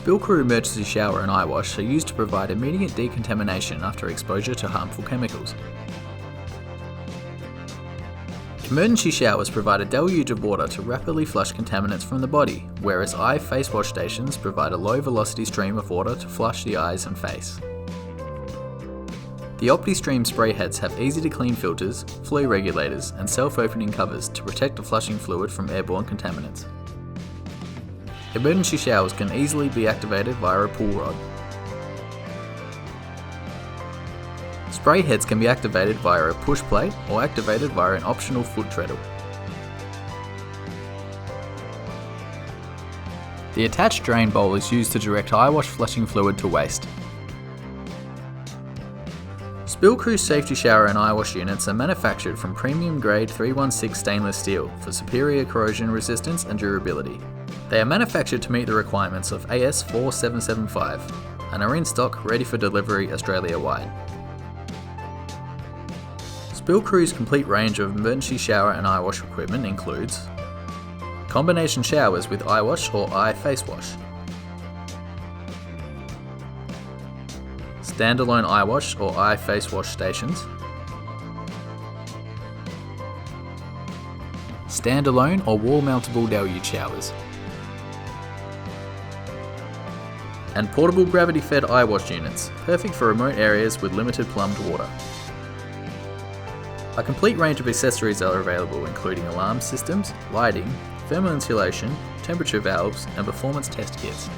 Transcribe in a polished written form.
Spill Crew emergency shower and eye wash are used to provide immediate decontamination after exposure to harmful chemicals. Emergency showers provide a deluge of water to rapidly flush contaminants from the body, whereas eye face wash stations provide a low velocity stream of water to flush the eyes and face. The OptiStream spray heads have easy to clean filters, flow regulators and self-opening covers to protect the flushing fluid from airborne contaminants. Emergency showers can easily be activated via a pull rod. Spray heads can be activated via a push plate or activated via an optional foot treadle. The attached drain bowl is used to direct eyewash flushing fluid to waste. Spill Crew's safety shower and eyewash units are manufactured from premium grade 316 stainless steel for superior corrosion resistance and durability. They are manufactured to meet the requirements of AS 4775 and are in stock ready for delivery Australia-wide. Spill Crew's complete range of emergency shower and eye wash equipment includes combination showers with eye wash or eye face wash, standalone eye wash or eye face wash stations, standalone or wall mountable deluge showers, and portable gravity fed eye wash units, perfect for remote areas with limited plumbed water. A complete range of accessories are available, including alarm systems, lighting, thermal insulation, temperature valves and performance test kits.